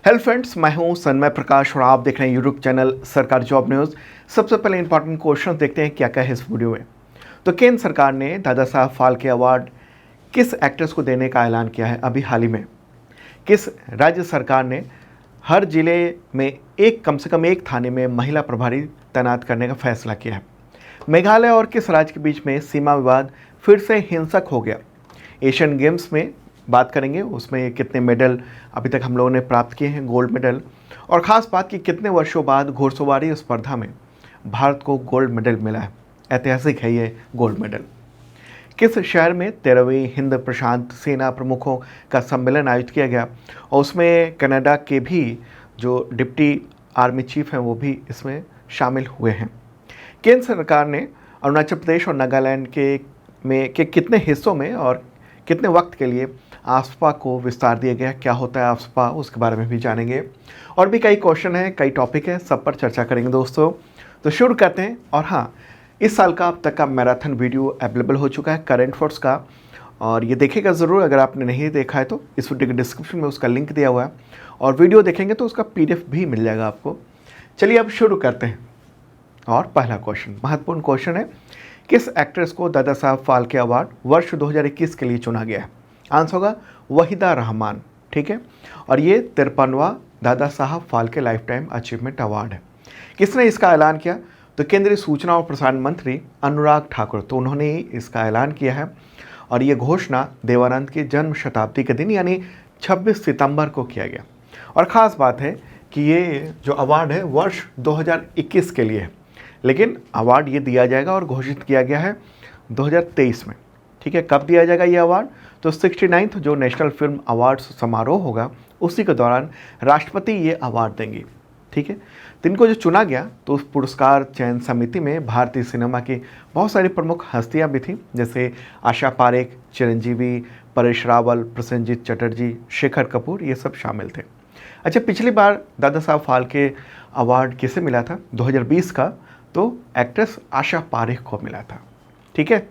Hello friends, मैं हूं सन्मय प्रकाश और आप देख रहे हैं यूट्यूब चैनल सरकारी जॉब न्यूज़। सबसे पहले इंपॉर्टेंट क्वेश्चन देखते हैं क्या क्या है इस वीडियो में। तो केंद्र सरकार ने दादा साहब फाल्के अवार्ड किस एक्ट्रेस को देने का ऐलान किया है अभी हाल ही में। किस राज्य सरकार ने हर जिले में कम से कम एक थाने में महिला प्रभारी तैनात करने का फैसला किया है। मेघालय और किस राज्य के बीच में सीमा विवाद फिर से हिंसक हो गया। एशियन गेम्स में बात करेंगे, उसमें कितने मेडल अभी तक हम लोगों ने प्राप्त किए हैं, गोल्ड मेडल। और ख़ास बात कि कितने वर्षों बाद घुड़सवारी स्पर्धा में भारत को गोल्ड मेडल मिला है। ऐतिहासिक है ये गोल्ड मेडल। किस शहर में 13वीं हिंद प्रशांत सेना प्रमुखों का सम्मेलन आयोजित किया गया और उसमें कनाडा के भी जो डिप्टी आर्मी चीफ हैं वो भी इसमें शामिल हुए हैं। केंद्र सरकार ने अरुणाचल प्रदेश और नागालैंड के कितने हिस्सों में और कितने वक्त के लिए आफ्सपा को विस्तार दिया गया। क्या होता है आफ्सपा, उसके बारे में भी जानेंगे। और भी कई क्वेश्चन हैं, कई टॉपिक हैं, सब पर चर्चा करेंगे दोस्तों। तो शुरू करते हैं। और हाँ, इस साल का अब तक का मैराथन वीडियो अवेलेबल हो चुका है करंट अफेयर्स का, और ये देखेगा ज़रूर। अगर आपने नहीं देखा है तो इस वीडियो के डिस्क्रिप्शन में उसका लिंक दिया हुआ है, और वीडियो देखेंगे तो उसका PDF भी मिल जाएगा आपको। चलिए अब शुरू करते हैं। और पहला क्वेश्चन महत्वपूर्ण क्वेश्चन है, किस एक्ट्रेस को दादा साहब फाल्के अवार्ड वर्ष 2021 के लिए चुना गया है। आंसर होगा वहीदा रहमान। ठीक है, और ये 53वां Dada Saheb Phalke life time achievement award है। किसने इसका ऐलान किया? तो केंद्रीय सूचना और प्रसारण मंत्री अनुराग ठाकुर, तो उन्होंने ही इसका ऐलान किया है। और ये घोषणा देवानंद की जन्म शताब्दी के दिन यानी 26 सितंबर को किया गया। और ख़ास बात है कि ये जो अवार्ड है वर्ष 2021 के लिए है, लेकिन अवार्ड ये दिया जाएगा और घोषित किया गया है 2023 में। ठीक है, कब दिया जाएगा ये अवार्ड? तो 69वां जो नेशनल फिल्म अवार्ड्स समारोह होगा उसी के दौरान राष्ट्रपति ये अवार्ड देंगे। ठीक है, तो इनको जो चुना गया तो उस पुरस्कार चयन समिति में भारतीय सिनेमा की बहुत सारी प्रमुख हस्तियां भी थीं, जैसे आशा पारेख, चिरंजीवी, परेश रावल, प्रसेनजीत चटर्जी, शेखर कपूर, ये सब शामिल थे। अच्छा, पिछली बार दादा साहब फाल्के अवार्ड किसे मिला था 2020 का? तो एक्ट्रेस आशा पारेख को मिला था। ठीक है,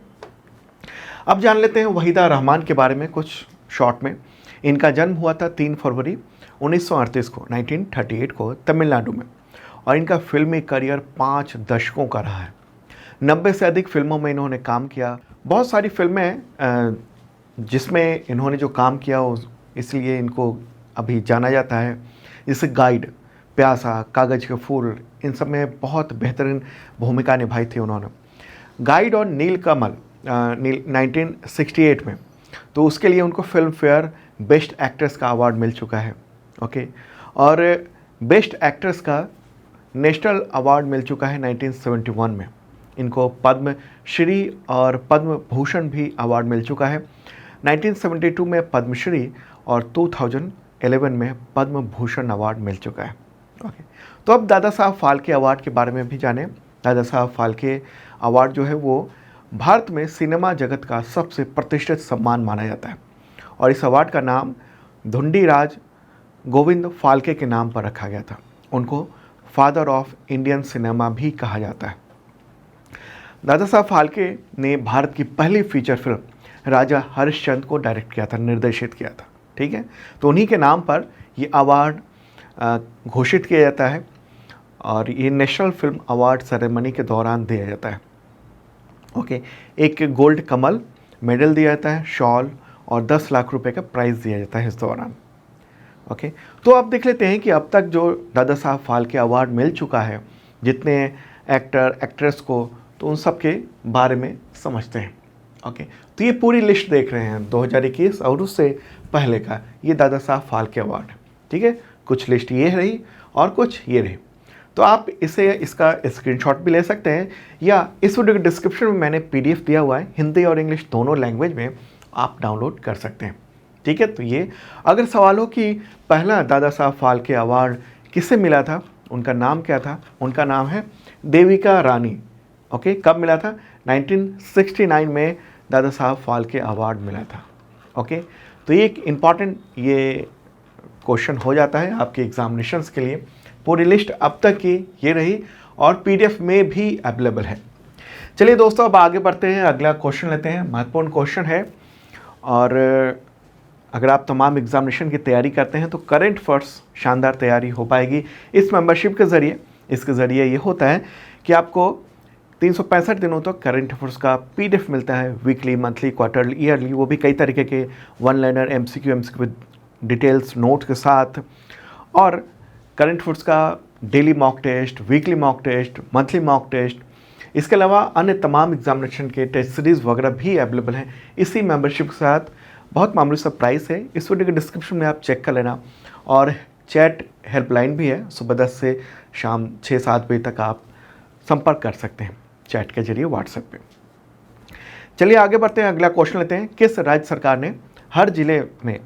अब जान लेते हैं वहीदा रहमान के बारे में कुछ शॉर्ट में। इनका जन्म हुआ था 3 फरवरी 1938 को 1938 को तमिलनाडु में, और इनका फिल्मी करियर 5 दशकों का रहा है। 90 से अधिक फिल्मों में इन्होंने काम किया। बहुत सारी फिल्में जिसमें इन्होंने जो काम किया इसलिए इनको अभी जाना जाता है, जैसे गाइड, प्यासा, कागज के फूल, इन सब में बहुत बेहतरीन भूमिका निभाई थी उन्होंने। गाइड और नीलकमल 1968 में, तो उसके लिए उनको फिल्म फेयर बेस्ट एक्ट्रेस का अवार्ड मिल चुका है। ओके, और बेस्ट एक्ट्रेस का नेशनल अवार्ड मिल चुका है 1971 में। इनको पद्म श्री और पद्म भूषण भी अवार्ड मिल चुका है। 1972 में पद्मश्री और 2011 में पद्म भूषण अवार्ड मिल चुका है। ओके, तो अब दादा साहब फाल्के अवार्ड के बारे में भी जानें। दादा साहब फाल्के अवार्ड जो है वो भारत में सिनेमा जगत का सबसे प्रतिष्ठित सम्मान माना जाता है, और इस अवार्ड का नाम धुंडीराज गोविंद फाल्के के नाम पर रखा गया था। उनको फादर ऑफ इंडियन सिनेमा भी कहा जाता है। दादा साहब फाल्के ने भारत की पहली फीचर फिल्म राजा हरिश्चंद्र को डायरेक्ट किया था, निर्देशित किया था। ठीक है, तो उन्हीं के नाम पर ये अवार्ड घोषित किया जाता है, और ये नेशनल फिल्म अवार्ड सेरेमनी के दौरान दिया जाता है। ओके, एक गोल्ड कमल मेडल दिया जाता है, शॉल, और 10 लाख रुपए का प्राइज़ दिया जाता है इस दौरान। ओके, तो अब देख लेते हैं कि अब तक जो दादा साहब फाल्के अवार्ड मिल चुका है जितने एक्टर एक्ट्रेस को, तो उन सब के बारे में समझते हैं। ओके, तो ये पूरी लिस्ट देख रहे हैं 2021 और उससे पहले का, ये दादा साहब फाल्के अवार्ड। ठीक है, कुछ लिस्ट ये रही और कुछ ये रही। तो आप इसका स्क्रीनशॉट भी ले सकते हैं, या इस वीडियो के डिस्क्रिप्शन में मैंने PDF दिया हुआ है, हिंदी और इंग्लिश दोनों लैंग्वेज में आप डाउनलोड कर सकते हैं। ठीक है, तो ये अगर सवाल हो कि पहला दादा साहब फाल्के अवार्ड किसे मिला था, उनका नाम क्या था? उनका नाम है देविका रानी। ओके, कब मिला था? 1969 में दादा साहब फाल्के अवार्ड मिला था। ओके, तो ये एक इम्पॉर्टेंट ये क्वेश्चन हो जाता है आपके एग्जामिनेशंस के लिए। पूरी लिस्ट अब तक की ये रही, और PDF में भी अवेलेबल है। चलिए दोस्तों, अब आगे बढ़ते हैं, अगला क्वेश्चन लेते हैं। महत्वपूर्ण क्वेश्चन है, और अगर आप तमाम एग्जामिनेशन की तैयारी करते हैं तो करंट अफेयर्स शानदार तैयारी हो पाएगी इस मेंबरशिप के ज़रिए। इसके ज़रिए ये होता है कि आपको 365 दिनों तक करंट अफेयर्स का PDF मिलता है, वीकली, मंथली, क्वार्टरली, ईयरली, वो भी कई तरीके के one liner, MCQ with details note के साथ, और करंट अफेयर्स का daily mock test, weekly mock test, monthly mock test, इसके अलावा अन्य तमाम एग्जामिनेशन के टेस्ट सीरीज़ वगैरह भी अवेलेबल हैं इसी मेंबरशिप के साथ। बहुत मामूली सा प्राइस है, इस वीडियो के डिस्क्रिप्शन में आप चेक कर लेना। और चैट हेल्पलाइन भी है, सुबह 10 से शाम 6-7 बजे तक आप संपर्क कर सकते हैं चैट के जरिए व्हाट्सएप पे। चलिए आगे बढ़ते हैं, अगला क्वेश्चन लेते हैं। किस राज्य सरकार ने हर जिले में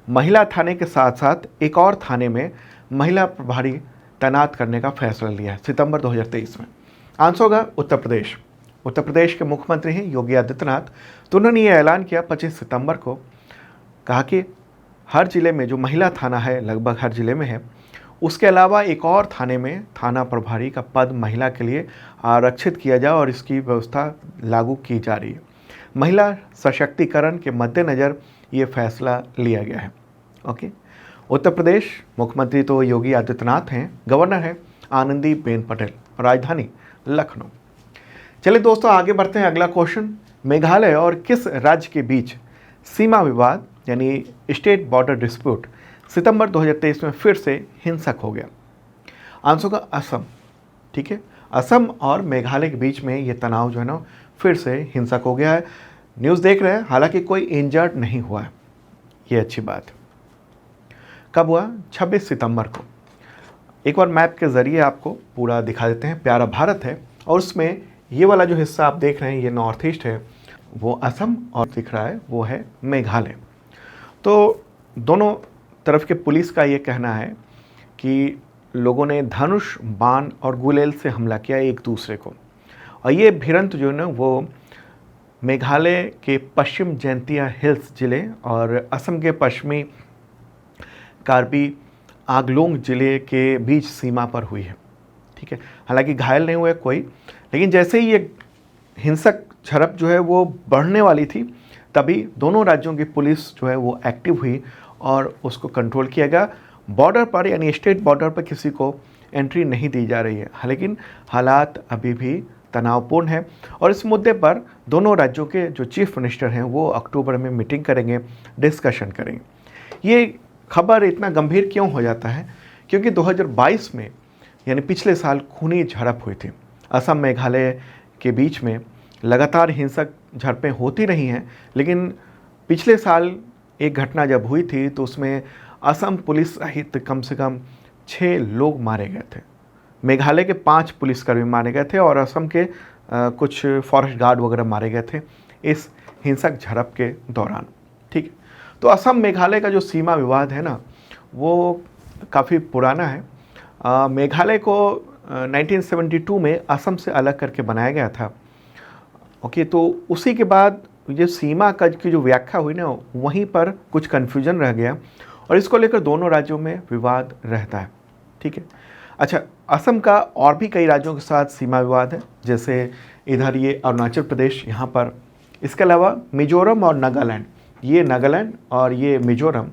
महिला थाने के साथ साथ एक और थाने में महिला प्रभारी तैनात करने का फैसला लिया है सितंबर 2023 में? आंसर होगा उत्तर प्रदेश। उत्तर प्रदेश के मुख्यमंत्री हैं योगी आदित्यनाथ। तो उन्होंने ये ऐलान किया 25 सितंबर को, कहा कि हर जिले में जो महिला थाना है, लगभग हर जिले में है, उसके अलावा एक और थाने में थाना प्रभारी का पद महिला के लिए आरक्षित किया जाए और इसकी व्यवस्था लागू की जा रही है। महिला सशक्तिकरण के मद्देनज़र ये फैसला लिया गया है। ओके, उत्तर प्रदेश मुख्यमंत्री तो योगी आदित्यनाथ हैं, गवर्नर है आनंदीबेन पटेल, राजधानी लखनऊ। चलिए दोस्तों आगे बढ़ते हैं, अगला क्वेश्चन। मेघालय और किस राज्य के बीच सीमा विवाद यानी स्टेट बॉर्डर डिस्प्यूट सितंबर 2023 में फिर से हिंसक हो गया? आंसर होगा असम। ठीक है, असम और मेघालय के बीच में ये तनाव जो है ना फिर से हिंसक हो गया है। न्यूज़ देख रहे हैं, हालांकि कोई इंजर्ड नहीं हुआ है, ये अच्छी बात। कब हुआ? 26 सितंबर को। एक बार मैप के ज़रिए आपको पूरा दिखा देते हैं। प्यारा भारत है और उसमें ये वाला जो हिस्सा आप देख रहे हैं, ये नॉर्थ ईस्ट है, वो असम, और दिख रहा है वो है मेघालय। तो दोनों तरफ के पुलिस का ये कहना है कि लोगों ने धनुष, बाण और गुलेल से हमला किया एक दूसरे को, और ये भिड़ंत जो है ना वो मेघालय के पश्चिम जैंतिया हिल्स जिले और असम के पश्चिमी कार्बी आंगलोंग जिले के बीच सीमा पर हुई है। ठीक है, हालांकि घायल नहीं हुए कोई, लेकिन जैसे ही ये हिंसक झड़प जो है वो बढ़ने वाली थी, तभी दोनों राज्यों की पुलिस जो है वो एक्टिव हुई और उसको कंट्रोल किया गया। बॉर्डर पर यानी स्टेट बॉर्डर पर किसी को एंट्री नहीं दी जा रही है, लेकिन हालात अभी भी तनावपूर्ण है और इस मुद्दे पर दोनों राज्यों के जो चीफ मिनिस्टर हैं वो अक्टूबर में मीटिंग करेंगे, डिस्कशन करेंगे। ये खबर इतना गंभीर क्यों हो जाता है? क्योंकि 2022 में यानी पिछले साल खूनी झड़प हुई थी। असम मेघालय के बीच में लगातार हिंसक झड़पें होती रही हैं, लेकिन पिछले साल एक घटना जब हुई थी तो उसमें असम पुलिस सहित कम से कम 6 लोग मारे गए थे। मेघालय के 5 पुलिसकर्मी मारे गए थे और असम के कुछ फॉरेस्ट गार्ड वगैरह मारे गए थे इस हिंसक झड़प के दौरान। ठीक है, तो असम मेघालय का जो सीमा विवाद है ना वो काफ़ी पुराना है। मेघालय को 1972 में असम से अलग करके बनाया गया था। ओके, तो उसी के बाद ये सीमा का की जो व्याख्या हुई ना वहीं पर कुछ कन्फ्यूजन रह गया और इसको लेकर दोनों राज्यों में विवाद रहता है। ठीक है, अच्छा, असम का और भी कई राज्यों के साथ सीमा विवाद है, जैसे इधर ये अरुणाचल प्रदेश यहाँ पर, इसके अलावा मिजोरम और नागालैंड, ये नागालैंड और ये मिजोरम,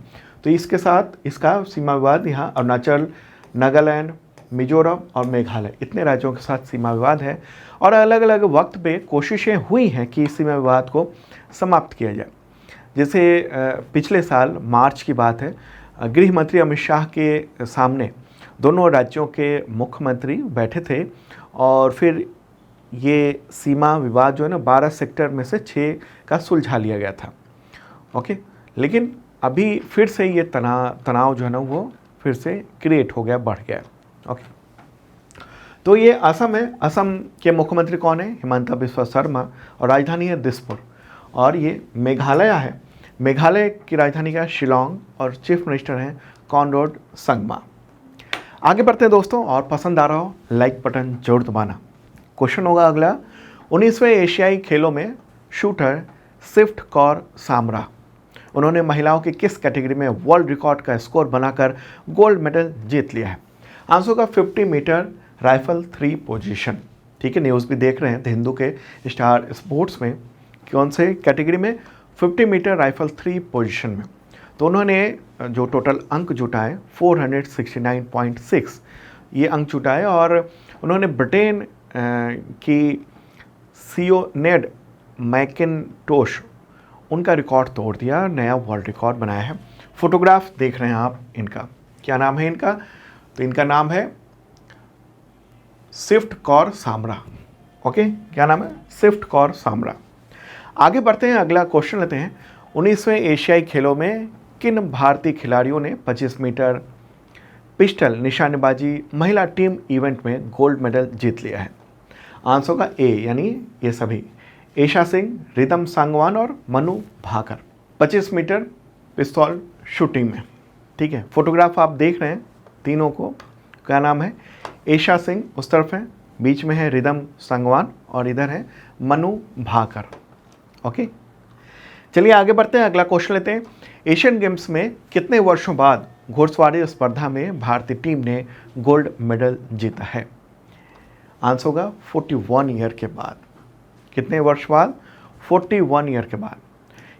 तो इसके साथ इसका सीमा विवाद यहाँ अरुणाचल, नागालैंड, मिजोरम और मेघालय, इतने राज्यों के साथ सीमा विवाद है और अलग अलग वक्त पे कोशिशें हुई हैं कि इस सीमा विवाद को समाप्त किया जाए। जैसे पिछले साल मार्च की बात है, गृह मंत्री अमित शाह के सामने दोनों राज्यों के मुख्यमंत्री बैठे थे और फिर ये सीमा विवाद जो है ना 12 सेक्टर में से 6 का सुलझा लिया गया था। ओके, लेकिन अभी फिर से ये तनाव जो है ना वो फिर से क्रिएट हो गया, बढ़ गया। ओके, तो ये असम है। असम के मुख्यमंत्री कौन है? हिमंता बिस्वा शर्मा और राजधानी है दिसपुर। और ये मेघालय है, मेघालय की राजधानी का शिलोंग और चीफ मिनिस्टर हैं कॉनराड संगमा। आगे बढ़ते हैं दोस्तों, और पसंद आ रहा हो लाइक बटन जरूर दबाना। क्वेश्चन होगा अगला, 19वें एशियाई खेलों में शूटर सिफ्ट कौर सामरा, उन्होंने महिलाओं की किस कैटेगरी में वर्ल्ड रिकॉर्ड का स्कोर बनाकर गोल्ड मेडल जीत लिया है? आंसर का 50 मीटर राइफल 3 पोजीशन। ठीक है, न्यूज़ भी देख रहे हैं द हिंदू के स्टार स्पोर्ट्स में, कौन से कैटेगरी में? 50 मीटर राइफल 3 पोजीशन में। तो उन्होंने जो टोटल अंक जुटाए 469.6 ये अंक जुटाए और उन्होंने ब्रिटेन की सियोनेड मैकिन्टोश उनका रिकॉर्ड तोड़ दिया, नया वर्ल्ड रिकॉर्ड बनाया है। फोटोग्राफ देख रहे हैं आप इनका, क्या नाम है इनका? तो इनका नाम है स्विफ्ट कौर सामरा। ओके, क्या नाम है? स्विफ्ट कौर सामरा। आगे बढ़ते हैं, अगला क्वेश्चन लेते हैं। 19वें एशियाई खेलों में किन भारतीय खिलाड़ियों ने 25 मीटर पिस्टल निशानेबाजी महिला टीम इवेंट में गोल्ड मेडल जीत लिया है? आंसर का ए, यानी ये सभी, एशा सिंह, रिदम सांगवान और मनु भाकर 25 मीटर पिस्तौल शूटिंग में। ठीक है, फोटोग्राफ आप देख रहे हैं तीनों को, क्या नाम है? एशा सिंह उस तरफ है, बीच में है रिदम सांगवान और इधर है मनु भाकर। ओके, चलिए आगे बढ़ते हैं, अगला क्वेश्चन लेते हैं। एशियन गेम्स में कितने वर्षों बाद घुड़सवारी स्पर्धा में भारतीय टीम ने गोल्ड मेडल जीता है? आंसर होगा 41 ईयर के बाद। कितने वर्ष बाद? 41 ईयर के बाद।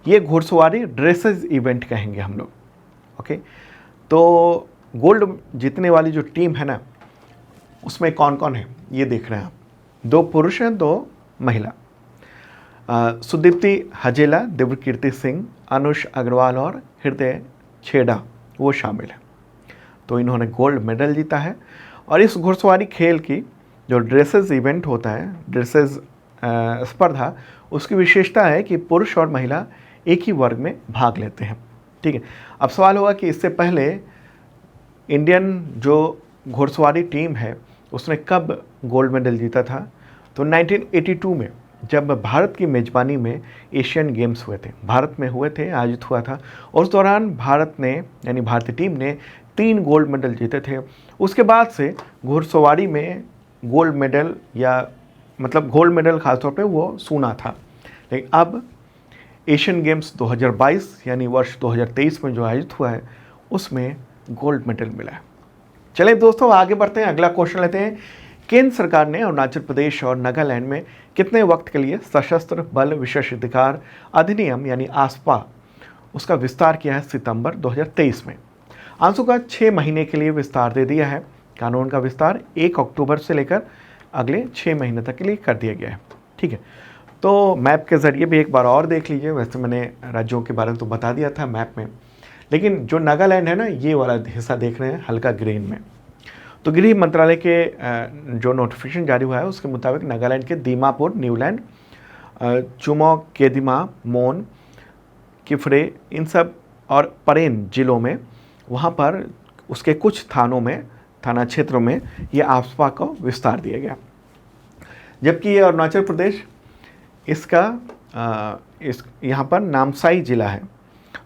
ये घुड़सवारी ड्रेसेस इवेंट कहेंगे हम लोग। ओके, तो गोल्ड जीतने वाली जो टीम है ना, उसमें कौन कौन है ये देख रहे हैं आप। 2 पुरुष हैं, 2 महिला। सुदीप्ति हजेला, दिव्यकीर्ति सिंह, अनुष अग्रवाल और हृदय छेड़ा वो शामिल हैं। तो इन्होंने गोल्ड मेडल जीता है। और इस घुड़सवारी खेल की जो ड्रेसेस इवेंट होता है, ड्रेसेस स्पर्धा, उसकी विशेषता है कि पुरुष और महिला एक ही वर्ग में भाग लेते हैं। ठीक है, अब सवाल होगा कि इससे पहले इंडियन जो घुड़सवारी टीम है उसने कब गोल्ड मेडल जीता था? तो 1982 में, जब भारत की मेज़बानी में एशियन गेम्स हुए थे, भारत में हुए थे, आयोजित हुआ था। और उस दौरान भारत ने, यानी भारतीय टीम ने 3 गोल्ड मेडल जीते थे। उसके बाद से घुड़सवारी में गोल्ड मेडल, या मतलब गोल्ड मेडल खासतौर पे वो सुना था। लेकिन अब एशियन गेम्स 2022 यानी वर्ष 2023 में जो आयोजित हुआ है उसमें गोल्ड मेडल मिला है। चलिए दोस्तों आगे बढ़ते हैं, अगला क्वेश्चन लेते हैं। केंद्र सरकार ने अरुणाचल प्रदेश और नागालैंड में कितने वक्त के लिए सशस्त्र बल विशेषाधिकार अधिनियम यानी आस्पा उसका विस्तार किया है सितंबर 2023 में? आंसर का 6 महीने के लिए विस्तार दे दिया है। कानून का विस्तार 1 अक्टूबर से लेकर अगले 6 महीने तक के लिए कर दिया गया है। ठीक है, तो मैप के ज़रिए भी एक बार और देख लीजिए। वैसे मैंने राज्यों के बारे में तो बता दिया था मैप में, लेकिन जो नागालैंड है ना, ये वाला हिस्सा देख रहे हैं हल्का ग्रीन में। तो गृह मंत्रालय के जो नोटिफिकेशन जारी हुआ है उसके मुताबिक नागालैंड के दीमापुर, न्यूलैंड, चुमौकेदिमा, मोन, किफरे, इन सब और परेन जिलों में, वहाँ पर उसके कुछ थानों में, थाना क्षेत्रों में ये आस्पा को विस्तार दिया गया। जबकि ये अरुणाचल प्रदेश, इसका यहाँ पर नामसाई जिला है,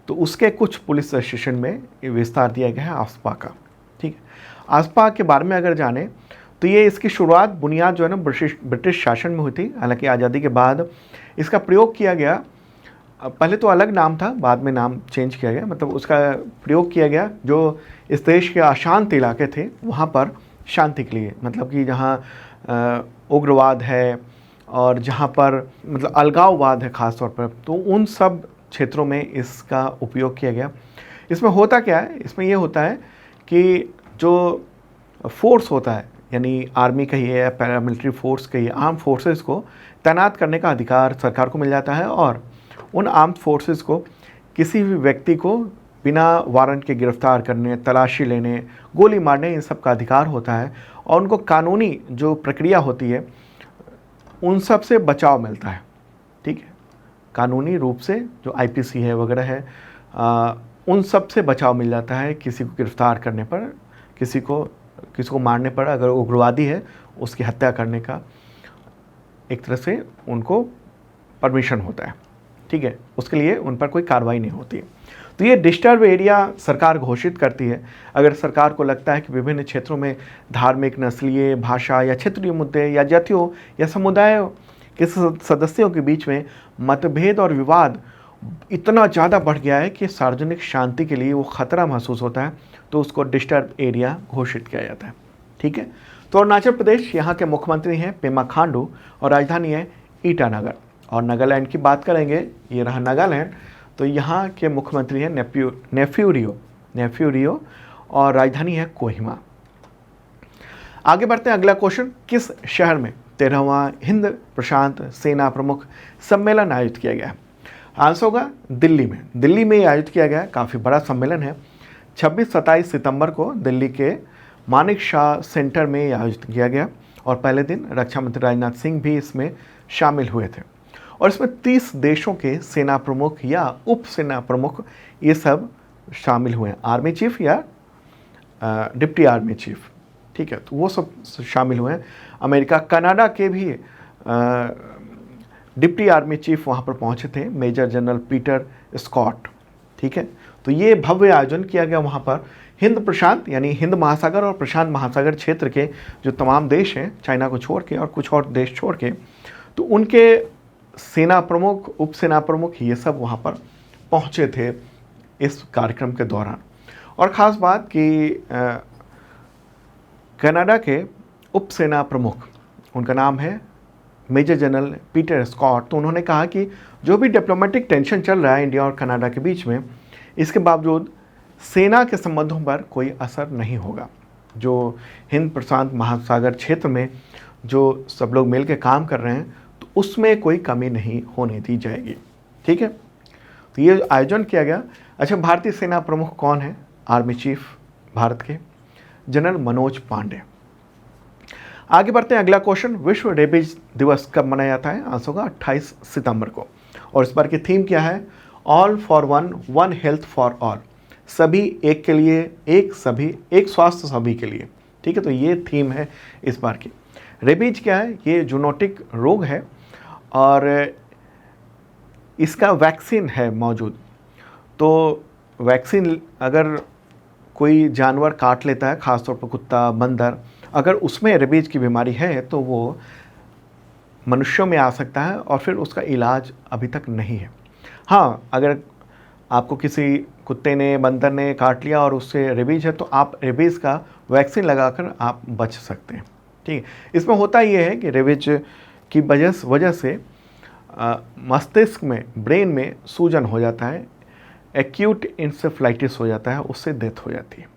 तो उसके कुछ पुलिस स्टेशन में ये विस्तार दिया गया है आस्पा का। ठीक है, आस्पा के बारे में अगर जाने तो ये, इसकी शुरुआत, बुनियाद जो है ना ब्रिटिश शासन में हुई थी। हालांकि आज़ादी के बाद इसका प्रयोग किया गया, पहले तो अलग नाम था, बाद में नाम चेंज किया गया, मतलब उसका प्रयोग किया गया जो इस देश के अशांत इलाके थे वहाँ पर शांति के लिए, मतलब कि जहाँ उग्रवाद है और जहाँ पर मतलब अलगाववाद है ख़ास तौर पर, तो उन सब क्षेत्रों में इसका उपयोग किया गया। इसमें होता क्या है? इसमें ये होता है कि जो फोर्स होता है, यानी आर्मी कहिए या पैरामिलिट्री फोर्स कहिए, आर्म फोर्सेस को तैनात करने का अधिकार सरकार को मिल जाता है। और उन आर्म फोर्सेस को किसी भी व्यक्ति को बिना वारंट के गिरफ्तार करने, तलाशी लेने, गोली मारने, इन सब का अधिकार होता है। और उनको कानूनी जो प्रक्रिया होती है उन सब से बचाव मिलता है। ठीक है, कानूनी रूप से जो आईपीसी है वगैरह है, उन सब से बचाव मिल जाता है। किसी को गिरफ्तार करने पर, किसी को मारने पर, अगर उग्रवादी है उसकी हत्या करने का एक तरह से उनको परमिशन होता है। ठीक है, उसके लिए उन पर कोई कार्रवाई नहीं होती है। तो ये डिस्टर्ब एरिया सरकार घोषित करती है। अगर सरकार को लगता है कि विभिन्न क्षेत्रों में धार्मिक, नस्लीय, भाषा या क्षेत्रीय मुद्दे या जातियों या समुदायों के सदस्यों के बीच में मतभेद और विवाद इतना ज़्यादा बढ़ गया है कि सार्वजनिक शांति के लिए वो खतरा महसूस होता है, तो उसको डिस्टर्ब एरिया घोषित किया जाता है। ठीक है, तो अरुणाचल प्रदेश, यहाँ के मुख्यमंत्री हैं पेमा खांडू और राजधानी है ईटानगर। और नागालैंड की बात करेंगे, ये रहा नागालैंड, तो यहाँ के मुख्यमंत्री हैं नेफ्यू रियो और राजधानी है कोहिमा। आगे बढ़ते हैं, अगला क्वेश्चन, किस शहर में 13वां हिंद प्रशांत सेना प्रमुख सम्मेलन आयोजित किया गया है? आंसर होगा दिल्ली में। दिल्ली में आयोजित किया गया, काफ़ी बड़ा सम्मेलन है। 26-27 सितंबर को दिल्ली के मानिक शाह सेंटर में आयोजित किया गया और पहले दिन रक्षा मंत्री राजनाथ सिंह भी इसमें शामिल हुए थे। और इसमें 30 देशों के सेना प्रमुख या उप सेना प्रमुख ये सब शामिल हुए हैं, आर्मी चीफ या डिप्टी आर्मी चीफ, ठीक है, तो वो सब शामिल हुए हैं। अमेरिका कनाडा के भी डिप्टी आर्मी चीफ वहाँ पर पहुँचे थे, मेजर जनरल पीटर स्कॉट, ठीक है। तो ये भव्य आयोजन किया गया वहाँ पर। हिंद प्रशांत यानी हिंद महासागर और प्रशांत महासागर क्षेत्र के जो तमाम देश हैं, चाइना को छोड़ के और कुछ और देश छोड़ के, तो उनके सेना प्रमुख, उप सेना प्रमुख ये सब वहाँ पर पहुँचे थे इस कार्यक्रम के दौरान। और ख़ास बात कि कनाडा के उप सेना प्रमुख, उनका नाम है मेजर जनरल पीटर स्कॉट, तो उन्होंने कहा कि जो भी डिप्लोमेटिक टेंशन चल रहा है इंडिया और कनाडा के बीच में, इसके बावजूद सेना के संबंधों पर कोई असर नहीं होगा। जो हिंद प्रशांत महासागर क्षेत्र में जो सब लोग मिल के काम कर रहे हैं, तो उसमें कोई कमी नहीं होने दी जाएगी, ठीक है। तो ये आयोजन किया गया। अच्छा, भारतीय सेना प्रमुख कौन है? आर्मी चीफ भारत के जनरल मनोज पांडे। आगे बढ़ते हैं, अगला क्वेश्चन, विश्व रेबीज दिवस कब मनाया जाता है? आंसर होगा 28 सितंबर को। और इस बार की थीम क्या है? All for one, one health for all, सभी एक के लिए, एक स्वास्थ्य सभी के लिए, ठीक है। तो ये थीम है इस बार की। रेबीज क्या है? ये जूनोटिक रोग है और इसका वैक्सीन है मौजूद। तो वैक्सीन अगर कोई जानवर काट लेता है, ख़ासतौर पर कुत्ता, बंदर, अगर उसमें रेबीज की बीमारी है तो वो मनुष्यों में आ सकता है और फिर उसका इलाज अभी तक नहीं है। हाँ, अगर आपको किसी कुत्ते ने, बंदर ने काट लिया और उससे रेबीज है, तो आप रेबीज़ का वैक्सीन लगाकर आप बच सकते हैं, ठीक है। इसमें होता ये है कि रेबीज की वजह से मस्तिष्क में, ब्रेन में सूजन हो जाता है, एक्यूट इंसेफ्लाइटिस हो जाता है, उससे डेथ हो जाती है।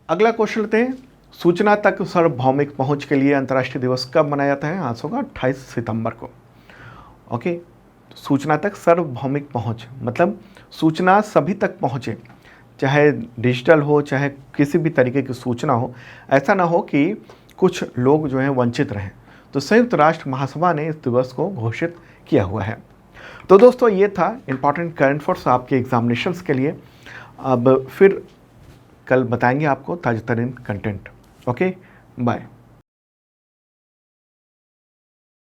अगला क्वेश्चन लेते हैं, सूचना तक सार्वभौमिक पहुंच के लिए अंतर्राष्ट्रीय दिवस कब मनाया जाता है? आंसर होगा 28 सितंबर को। ओके, सूचना तक सार्वभौमिक पहुंच मतलब सूचना सभी तक पहुंचे, चाहे डिजिटल हो, चाहे किसी भी तरीके की सूचना हो। ऐसा ना हो कि कुछ लोग जो हैं वंचित रहें। तो संयुक्त राष्ट्र महासभा ने इस दिवस को घोषित किया हुआ है। तो दोस्तों, ये था इंपॉर्टेंट करंट अफेयर्स आपके एग्जामिनेशंस के लिए। अब फिर कल बताएंगे आपको ताज़ा तरीन कंटेंट। Okay, bye.